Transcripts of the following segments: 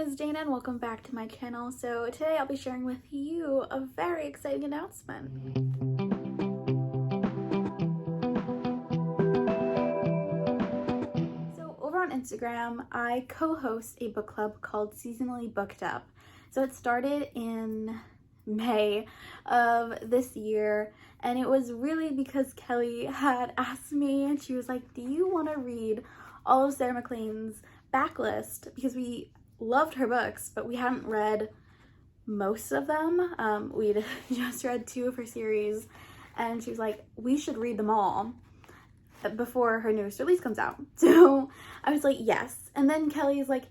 is Dana and welcome back to my channel. So today I'll be sharing with you a very exciting announcement. So over on Instagram, I co-host a book club called Seasonally Booked Up. So it started in May of this year, and it was really because Kelly had asked me, and she was like, do you want to read all of Sarah MacLean's backlist? Because we loved her books, but we hadn't read most of them. We'd just read 2 of her series, and she was like, we should read them all before her newest release comes out. So I was like, yes. And then Kelly's like,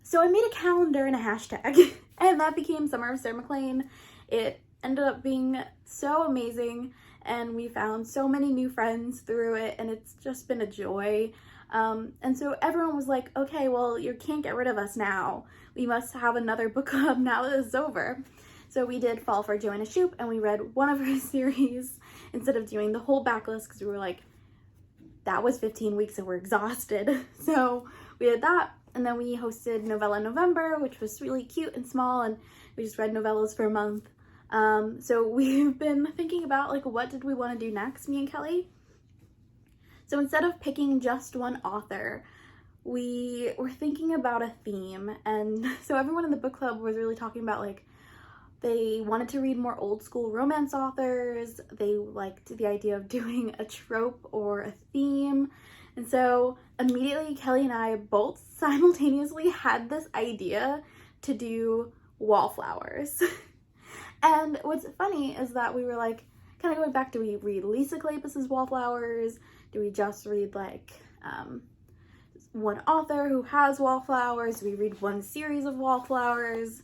so I made a calendar and a hashtag, and that became Summer of Sarah MacLean. It ended up being so amazing, and we found so many new friends through it, and it's just been a joy. And so everyone was like, okay, well, you can't get rid of us now. We must have another book club now that this is over. So we did fall for Joanna Shoup, and we read one of her series instead of doing the whole backlist, because we were like, that was 15 weeks and we're exhausted. So we did that, and then we hosted Novella November, which was really cute and small, and we just read novellas for a month. So we've been thinking about, like, what did we want to do next, me and Kelly? So instead of picking just one author, we were thinking about a theme. And so everyone in the book club was really talking about, like, they wanted to read more old school romance authors. They liked the idea of doing a trope or a theme. And so immediately Kelly and I both simultaneously had this idea to do Wallflowers. And what's funny is that we were like, kind of going back, do we read Lisa Kleypas's Wallflowers? Do we just read like one author who has Wallflowers? Do we read one series of Wallflowers?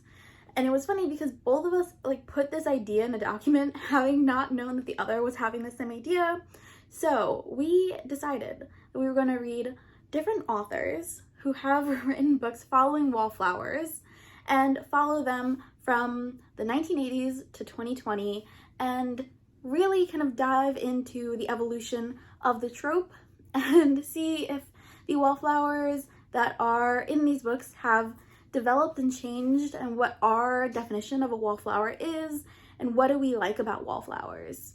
And it was funny because both of us like put this idea in a document having not known that the other was having the same idea. So we decided that we were going to read different authors who have written books following Wallflowers and follow them from the 1980s to 2020 and really kind of dive into the evolution of the trope and see if the Wallflowers that are in these books have developed and changed, and what our definition of a wallflower is, and what do we like about wallflowers.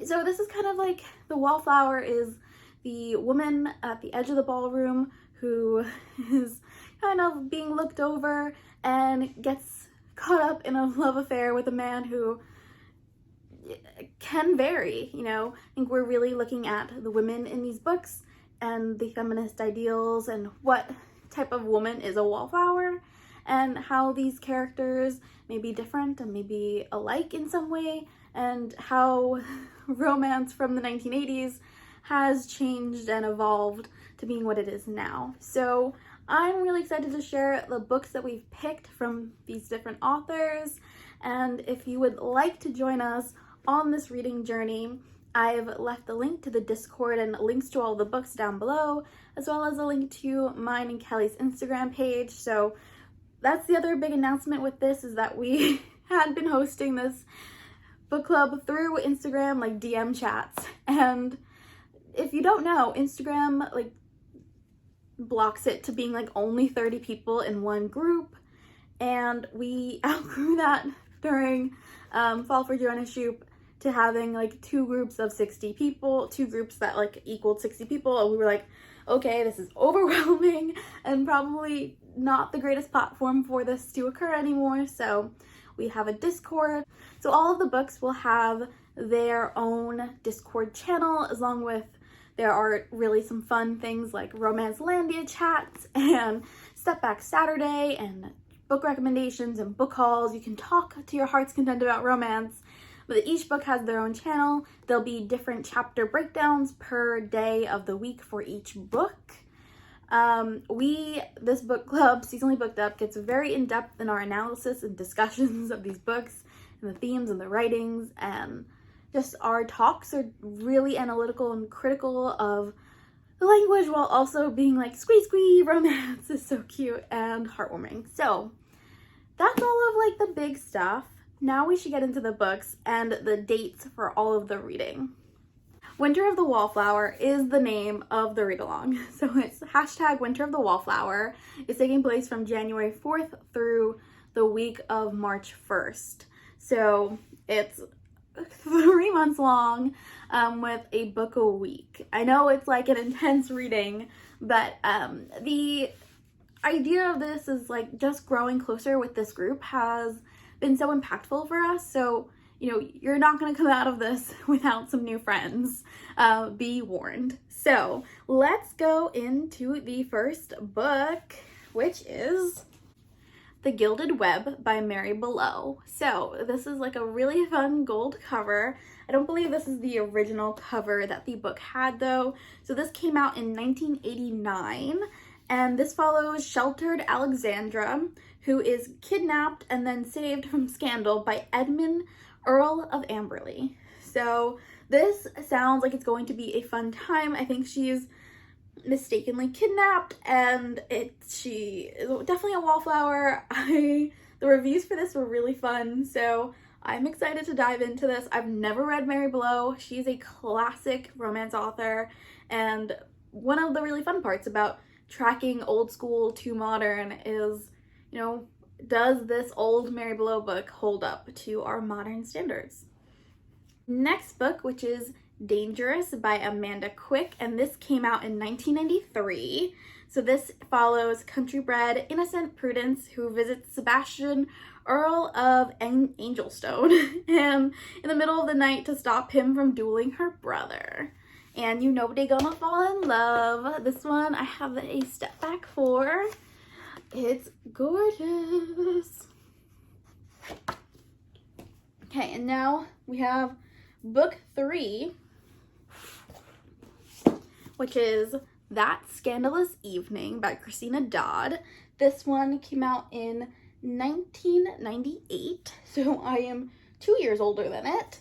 So this is kind of like the wallflower is the woman at the edge of the ballroom who is kind of being looked over and gets caught up in a love affair with a man who can vary, you know. I think we're really looking at the women in these books and the feminist ideals and what type of woman is a wallflower and how these characters may be different and maybe alike in some way, and how romance from the 1980s has changed and evolved to being what it is now. So I'm really excited to share the books that we've picked from these different authors, and if you would like to join us on this reading journey, I've left the link to the Discord and links to all the books down below, as well as a link to mine and Kelly's Instagram page. So that's the other big announcement with this, is that we had been hosting this book club through Instagram, like DM chats. And if you don't know, Instagram like blocks it to being like only 30 people in one group. And we outgrew that during Fall for Joanna Shoup to having like 2 groups of 60 people, 2 groups that like equaled 60 people. And we were like, okay, this is overwhelming and probably not the greatest platform for this to occur anymore. So we have a Discord. So all of the books will have their own Discord channel, along with there are really some fun things like Romancelandia chats and Step Back Saturday and book recommendations and book hauls. You can talk to your heart's content about romance. But each book has their own channel. There'll be different chapter breakdowns per day of the week for each book. This book club, Seasonally Booked Up, gets very in-depth in our analysis and discussions of these books and the themes and the writings, and just our talks are really analytical and critical of the language while also being like, squee squee, romance is so cute and heartwarming. So that's all of like the big stuff. Now we should get into the books and the dates for all of the reading. Winter of the Wallflower is the name of the read-along. So it's hashtag Winter of the Wallflower. It's taking place from January 4th through the week of March 1st. So it's 3 months long with a book a week. I know it's like an intense reading, but the idea of this is like just growing closer with this group has been so impactful for us. So you know, you're not going to come out of this without some new friends. Be warned. So let's go into the first book, which is The Gilded Web by Mary Below. So this is like a really fun gold cover. I don't believe this is the original cover that the book had though. So this came out in 1989, and this follows sheltered Alexandra, who is kidnapped and then saved from scandal by Edmund, Earl of Amberley. So this sounds like it's going to be a fun time. I think she's mistakenly kidnapped, and she is definitely a wallflower. The reviews for this were really fun, so I'm excited to dive into this. I've never read Mary Below. She's a classic romance author, and one of the really fun parts about tracking old school to modern is, you know, does this old Mary Below book hold up to our modern standards? Next book, which is Dangerous by Amanda Quick, and this came out in 1993. So this follows country-bred innocent Prudence who visits Sebastian, Earl of Angelstone, and in the middle of the night to stop him from dueling her brother. And you know they gonna fall in love. This one I have a step back for. It's gorgeous. Okay, and now we have book 3, which is That Scandalous Evening by Christina Dodd. This one came out in 1998, so I am 2 years older than it.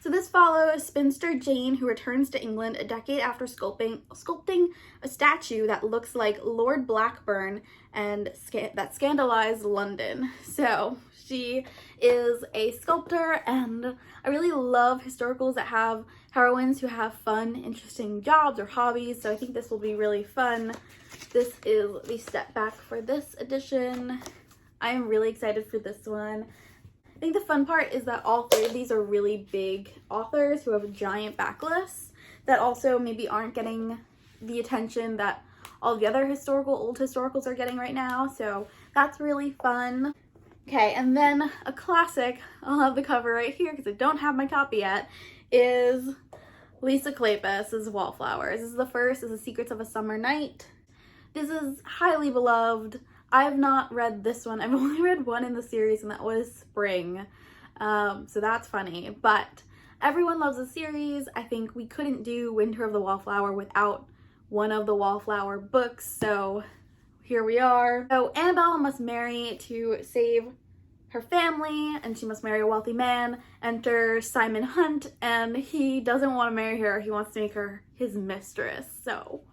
So this follows spinster Jane, who returns to England a decade after sculpting a statue that looks like Lord Blackburn and that scandalized London. So she is a sculptor, and I really love historicals that have heroines who have fun, interesting jobs or hobbies, so I think this will be really fun. This is the step back for this edition. I am really excited for this one. I think the fun part is that all 3 of these are really big authors who have giant backlists that also maybe aren't getting the attention that all the other old historicals are getting right now. So that's really fun. Okay, and then a classic, I'll have the cover right here because I don't have my copy yet, is Lisa Kleypas's Wallflowers. This is the first, is The Secrets of a Summer Night. This is highly beloved. I have not read this one. I've only read one in the series, and that was Spring. So that's funny. But everyone loves the series. I think we couldn't do Winter of the Wallflower without one of the Wallflower books. So here we are. So Annabelle must marry to save her family, and she must marry a wealthy man. Enter Simon Hunt, and he doesn't want to marry her. He wants to make her his mistress. So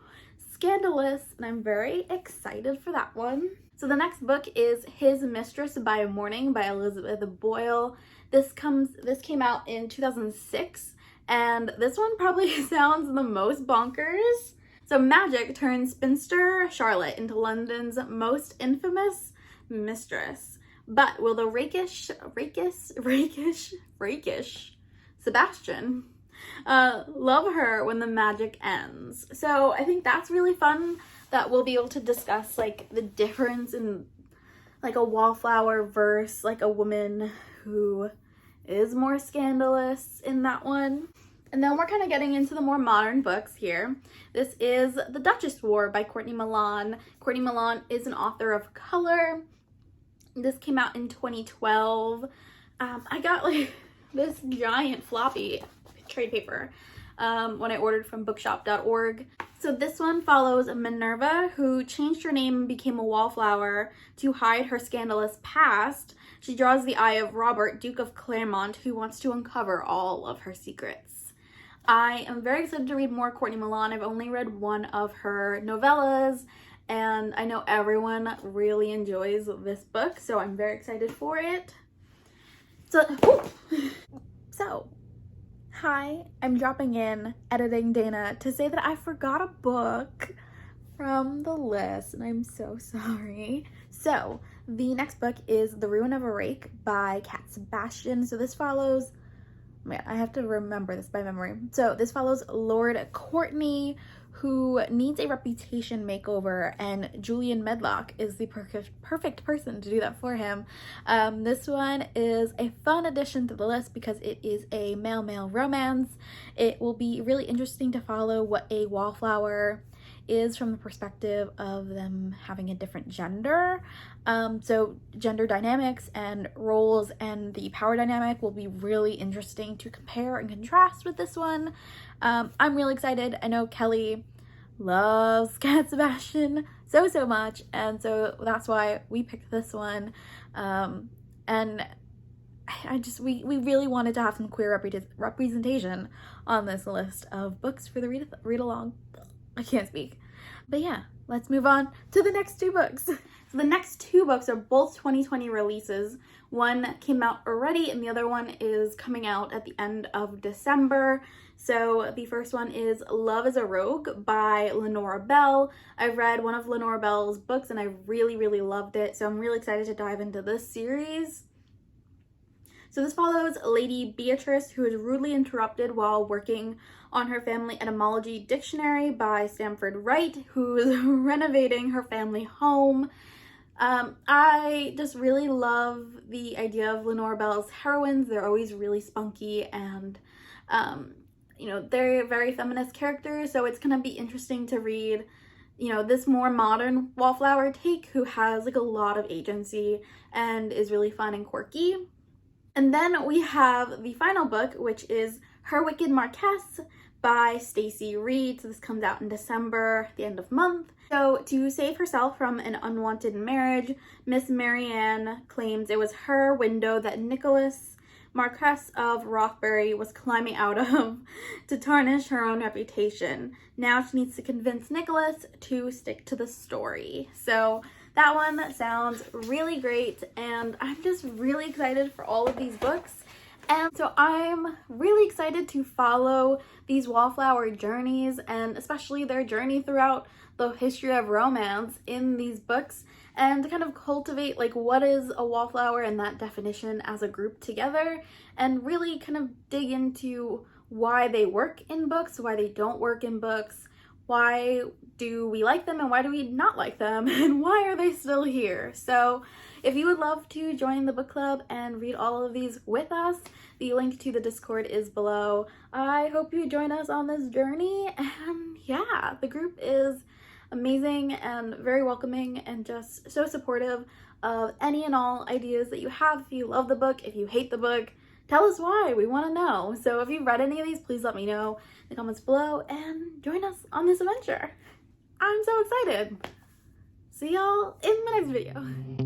scandalous, and I'm very excited for that one. So the next book is His Mistress by Morning by Elizabeth Boyle. This came out in 2006, and this one probably sounds the most bonkers. So magic turns spinster Charlotte into London's most infamous mistress. But will the rakish Sebastian love her when the magic ends? So I think that's really fun that we'll be able to discuss like the difference in like a wallflower versus like a woman who is more scandalous in that one. And then we're kind of getting into the more modern books here. This is The Duchess War by Courtney Milan. Courtney Milan is an author of color. This came out in 2012. I got like this giant floppy trade paper when I ordered from bookshop.org. So this one follows Minerva, who changed her name and became a wallflower to hide her scandalous past. She draws the eye of Robert, Duke of Claremont, who wants to uncover all of her secrets. I am very excited to read more Courtney Milan. I've only read one of her novellas, and I know everyone really enjoys this book, so I'm very excited for it. So Hi, I'm dropping in, editing Dana, to say that I forgot a book from the list, and I'm so sorry. So, the next book is The Ruin of a Rake by Cat Sebastian. So this follows, man, I have to remember this by memory. So this follows Lord Courtney, who needs a reputation makeover, and Julian Medlock is the perfect person to do that for him. This one is a fun addition to the list because it is a male-male romance. It will be really interesting to follow what a wallflower is from the perspective of them having a different gender. So gender dynamics and roles and the power dynamic will be really interesting to compare and contrast with this one. I'm really excited. I know Kelly loves Cat Sebastian so much, and so that's why we picked this one. And we really wanted to have some queer representation on this list of books for the read along. I can't speak. But yeah, let's move on to the next two books. So the next two books are both 2020 releases. One came out already and the other one is coming out at the end of December. So the first one is Love is a Rogue by Lenora Bell. I've read one of Lenora Bell's books and I really loved it. So I'm really excited to dive into this series. So this follows Lady Beatrice, who is rudely interrupted while working on her family etymology dictionary by Stanford Wright, who is renovating her family home. I just really love the idea of Lenora Bell's heroines. They're always really spunky and, you know, they're very feminist characters, so it's gonna be interesting to read, you know, this more modern Wallflower take who has like a lot of agency and is really fun and quirky. And then we have the final book, which is Her Wicked Marquess by Stacey Reid. So this comes out in December, the end of month. So to save herself from an unwanted marriage, Miss Marianne claims it was her window that Nicholas, Marquess of Rothbury, was climbing out of to tarnish her own reputation. Now she needs to convince Nicholas to stick to the story. So that one sounds really great, and I'm just really excited for all of these books. And so I'm really excited to follow these Wallflower journeys, and especially their journey throughout the history of romance in these books, and to kind of cultivate like what is a Wallflower and that definition as a group together, and really kind of dig into why they work in books, why they don't work in books, why do we like them and why do we not like them, and why are they still here? So if you would love to join the book club and read all of these with us, the link to the Discord is below. I hope you join us on this journey, and yeah, the group is amazing and very welcoming and just so supportive of any and all ideas that you have. If you love the book, if you hate the book, tell us why. We want to know. So if you've read any of these, please let me know in the comments below and join us on this adventure. I'm so excited. See y'all in the next video.